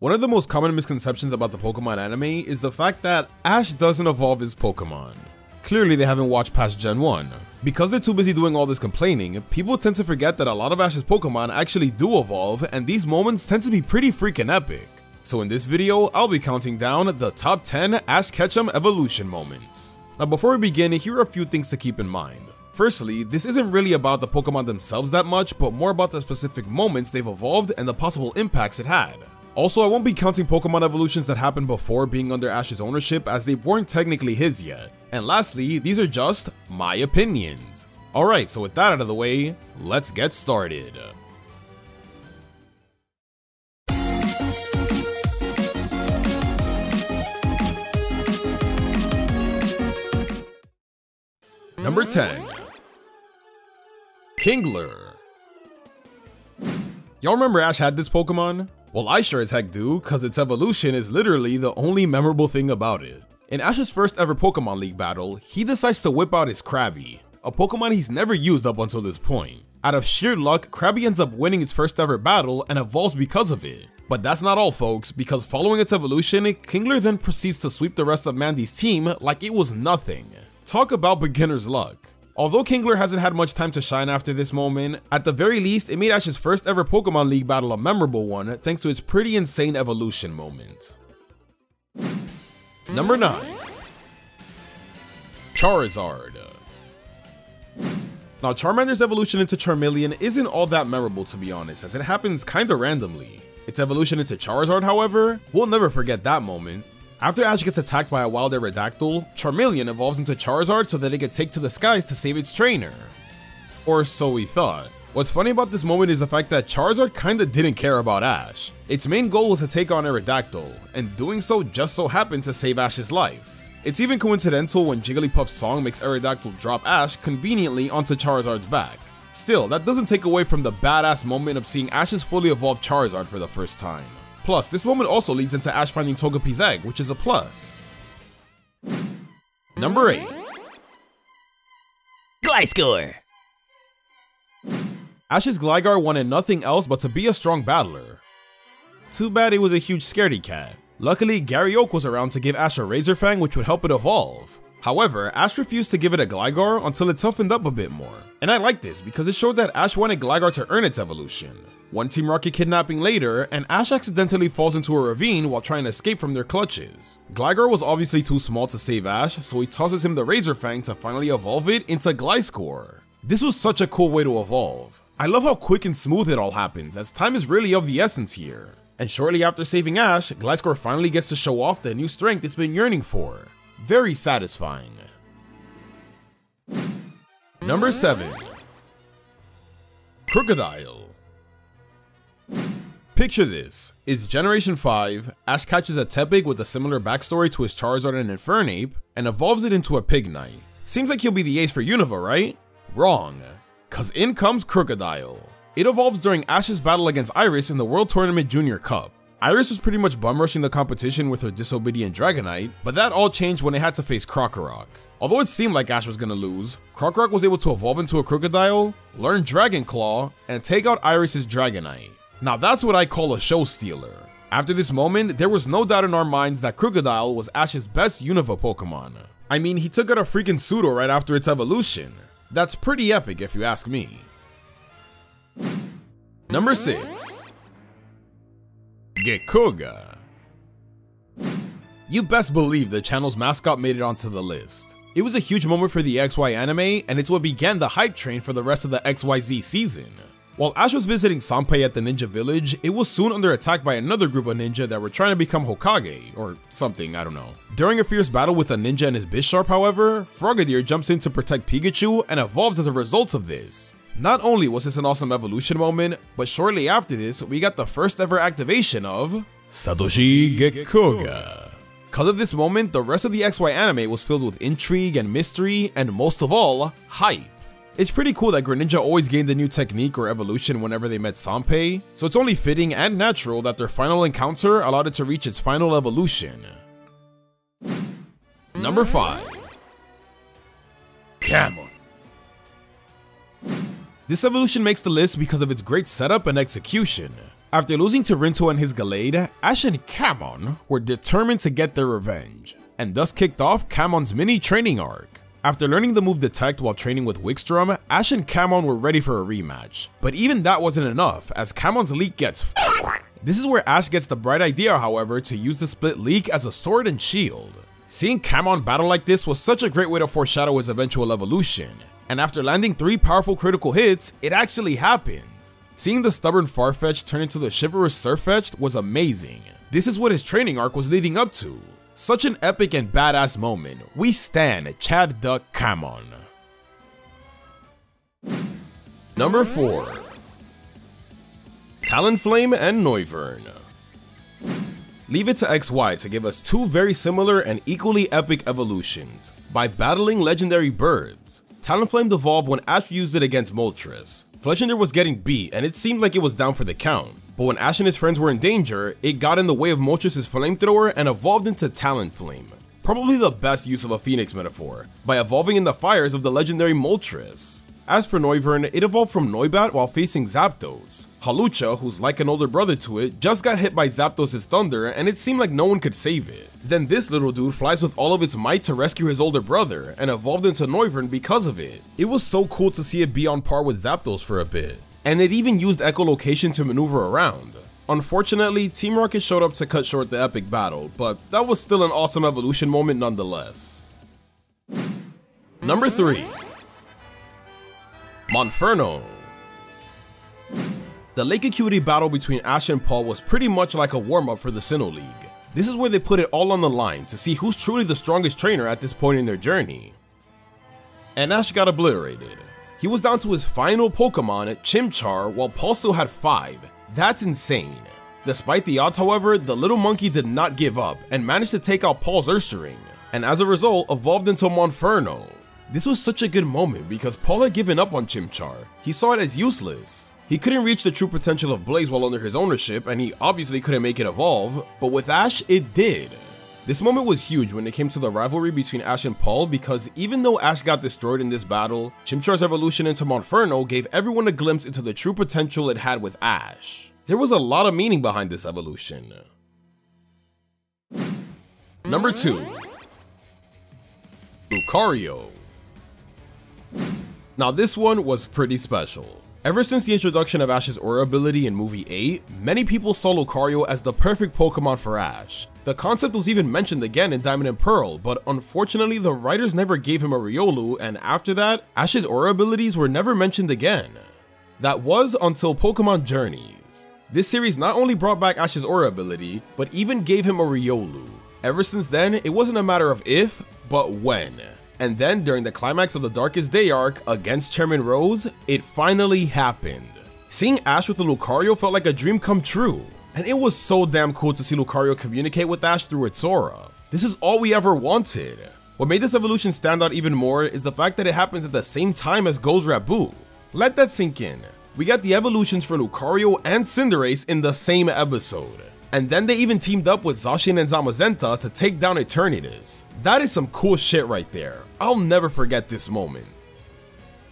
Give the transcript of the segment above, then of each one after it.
One of the most common misconceptions about the Pokemon anime is the fact that Ash doesn't evolve his Pokemon. Clearly they haven't watched past Gen 1. Because they're too busy doing all this complaining, people tend to forget that a lot of Ash's Pokemon actually do evolve, and these moments tend to be pretty freaking epic. So in this video, I'll be counting down the top 10 Ash Ketchum evolution moments. Now before we begin, here are a few things to keep in mind. Firstly, this isn't really about the Pokemon themselves that much, but more about the specific moments they've evolved and the possible impacts it had. Also, I won't be counting Pokemon evolutions that happened before being under Ash's ownership, as they weren't technically his yet. And lastly, these are just my opinions. Alright, so with that out of the way, let's get started. Number 10. Kingler. Y'all remember Ash had this Pokemon? Well, I sure as heck do, cause its evolution is literally the only memorable thing about it. In Ash's first ever Pokemon League battle, he decides to whip out his Krabby, a Pokemon he's never used up until this point. Out of sheer luck, Krabby ends up winning its first ever battle and evolves because of it. But that's not all, folks, because following its evolution, Kingler then proceeds to sweep the rest of Mandy's team like it was nothing. Talk about beginner's luck. Although Kingler hasn't had much time to shine after this moment, at the very least, it made Ash's first ever Pokemon League battle a memorable one thanks to its pretty insane evolution moment. Number 9. Charizard. Now, Charmander's evolution into Charmeleon isn't all that memorable, to be honest, as it happens kinda randomly. Its evolution into Charizard, however, we'll never forget that moment. After Ash gets attacked by a wild Aerodactyl, Charmeleon evolves into Charizard so that it could take to the skies to save its trainer. Or so we thought. What's funny about this moment is the fact that Charizard kinda didn't care about Ash. Its main goal was to take on Aerodactyl, and doing so just so happened to save Ash's life. It's even coincidental when Jigglypuff's song makes Aerodactyl drop Ash conveniently onto Charizard's back. Still, that doesn't take away from the badass moment of seeing Ash's fully evolved Charizard for the first time. Plus, this moment also leads into Ash finding Togepi's egg, which is a plus. Number 8. Gliscor. Ash's Gligar wanted nothing else but to be a strong battler. Too bad it was a huge scaredy cat. Luckily, Gary Oak was around to give Ash a Razor Fang, which would help it evolve. However, Ash refused to give it a Gligar until it toughened up a bit more. And I like this because it showed that Ash wanted Gligar to earn its evolution. One Team Rocket kidnapping later, and Ash accidentally falls into a ravine while trying to escape from their clutches. Gligar was obviously too small to save Ash, so he tosses him the Razor Fang to finally evolve it into Gliscor. This was such a cool way to evolve. I love how quick and smooth it all happens, as time is really of the essence here. And shortly after saving Ash, Gliscor finally gets to show off the new strength it's been yearning for. Very satisfying. Number 7. Krookodile. Picture this. It's Generation 5, Ash catches a Tepig with a similar backstory to his Charizard and Infernape, and evolves it into a Pignite. Seems like he'll be the ace for Unova, right? Wrong. Cause in comes Krookodile. It evolves during Ash's battle against Iris in the World Tournament Junior Cup. Iris was pretty much bum rushing the competition with her Disobedient Dragonite, but that all changed when it had to face Krokorok. Although it seemed like Ash was gonna lose, Krokorok was able to evolve into a Krookodile, learn Dragon Claw, and take out Iris's Dragonite. Now that's what I call a show stealer. After this moment, there was no doubt in our minds that Krookodile was Ash's best Unova Pokemon. I mean, he took out a freaking pseudo right after its evolution. That's pretty epic if you ask me. Number 6. Gekkoga. You best believe the channel's mascot made it onto the list. It was a huge moment for the XY anime, and it's what began the hype train for the rest of the XYZ season. While Ash was visiting Sanpei at the ninja village, it was soon under attack by another group of ninja that were trying to become Hokage, or something, I don't know. During a fierce battle with a ninja and his Bisharp, however, Frogadier jumps in to protect Pikachu and evolves as a result of this. Not only was this an awesome evolution moment, but shortly after this, we got the first ever activation of Satoshi Gekkoga. Because of this moment, the rest of the XY anime was filled with intrigue and mystery, and most of all, hype. It's pretty cool that Greninja always gained a new technique or evolution whenever they met Sanpei, so it's only fitting and natural that their final encounter allowed it to reach its final evolution. Number 5. Camon. This evolution makes the list because of its great setup and execution. After losing to Rinto and his Gallade, Ash and Kamon were determined to get their revenge, and thus kicked off Kamon's mini training arc. After learning the move Detect while training with Wickstrom, Ash and Kamon were ready for a rematch. But even that wasn't enough, as Kamon's leak gets This is where Ash gets the bright idea, however, to use the split leak as a sword and shield. Seeing Kamon battle like this was such a great way to foreshadow his eventual evolution, and after landing 3 powerful critical hits, it actually happens. Seeing the stubborn Farfetch'd turn into the chivalrous Surfetch'd was amazing. This is what his training arc was leading up to. Such an epic and badass moment. We stan Chad Duck Kamon. Number 4. Talonflame and Noivern. Leave it to XY to give us 2 very similar and equally epic evolutions. By battling legendary birds, Talonflame evolved when Ash used it against Moltres. Fletchinder was getting beat and it seemed like it was down for the count, but when Ash and his friends were in danger, it got in the way of Moltres' flamethrower and evolved into Talonflame. Probably the best use of a Phoenix metaphor, by evolving in the fires of the legendary Moltres. As for Noivern, it evolved from Noibat while facing Zapdos. Halucha, who's like an older brother to it, just got hit by Zapdos' thunder and it seemed like no one could save it. Then this little dude flies with all of its might to rescue his older brother and evolved into Noivern because of it. It was so cool to see it be on par with Zapdos for a bit. And it even used echolocation to maneuver around. Unfortunately, Team Rocket showed up to cut short the epic battle, but that was still an awesome evolution moment nonetheless. Number 3. Monferno. The Lake Acuity battle between Ash and Paul was pretty much like a warm-up for the Sinnoh League. This is where they put it all on the line to see who's truly the strongest trainer at this point in their journey. And Ash got obliterated. He was down to his final Pokemon, Chimchar, while Paul still had 5. That's insane. Despite the odds, however, the little monkey did not give up and managed to take out Paul's Ursaring, and as a result evolved into Monferno. This was such a good moment because Paul had given up on Chimchar. He saw it as useless. He couldn't reach the true potential of Blaze while under his ownership, and he obviously couldn't make it evolve, but with Ash, it did. This moment was huge when it came to the rivalry between Ash and Paul because even though Ash got destroyed in this battle, Chimchar's evolution into Monferno gave everyone a glimpse into the true potential it had with Ash. There was a lot of meaning behind this evolution. Number 2. Lucario. Now this one was pretty special. Ever since the introduction of Ash's Aura ability in Movie 8, many people saw Lucario as the perfect Pokemon for Ash. The concept was even mentioned again in Diamond and Pearl, but unfortunately the writers never gave him a Riolu, and after that, Ash's Aura abilities were never mentioned again. That was until Pokemon Journeys. This series not only brought back Ash's Aura ability, but even gave him a Riolu. Ever since then, it wasn't a matter of if, but when. And then during the climax of the Darkest Day arc against Chairman Rose, it finally happened. Seeing Ash with a Lucario felt like a dream come true, and it was so damn cool to see Lucario communicate with Ash through its aura. This is all we ever wanted. What made this evolution stand out even more is the fact that it happens at the same time as Gozrabu. Let that sink in. We got the evolutions for Lucario and Cinderace in the same episode. And then they even teamed up with Zacian and Zamazenta to take down Eternatus. That is some cool shit right there. I'll never forget this moment.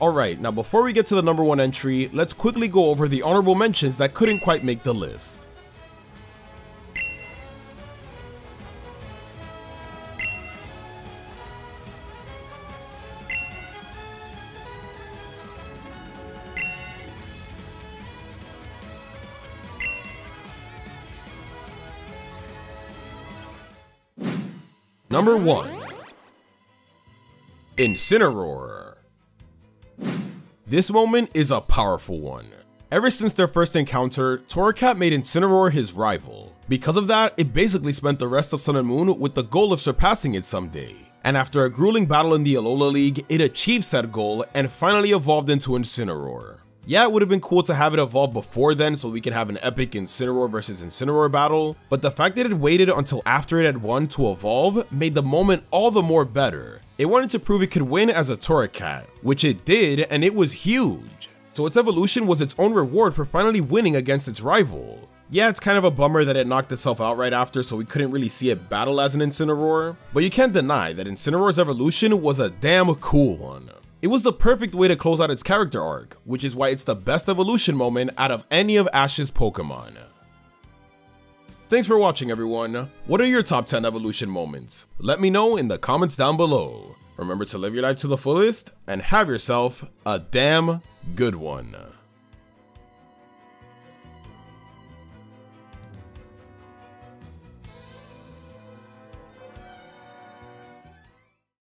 Alright, now before we get to the number 1 entry, let's quickly go over the honorable mentions that couldn't quite make the list. Number 1. Incineroar. This moment is a powerful one. Ever since their first encounter, Torracat made Incineroar his rival. Because of that, it basically spent the rest of Sun and Moon with the goal of surpassing it someday. And after a grueling battle in the Alola League, it achieved said goal and finally evolved into Incineroar. Yeah, it would have been cool to have it evolve before then so we can have an epic Incineroar versus Incineroar battle, but the fact that it waited until after it had won to evolve made the moment all the more better. It wanted to prove it could win as a Torracat, which it did, and it was huge. So its evolution was its own reward for finally winning against its rival. Yeah, it's kind of a bummer that it knocked itself out right after, so we couldn't really see it battle as an Incineroar, but you can't deny that Incineroar's evolution was a damn cool one. It was the perfect way to close out its character arc, which is why it's the best evolution moment out of any of Ash's Pokemon. Thanks for watching, everyone. What are your top 10 evolution moments? Let me know in the comments down below. Remember to live your life to the fullest and have yourself a damn good one.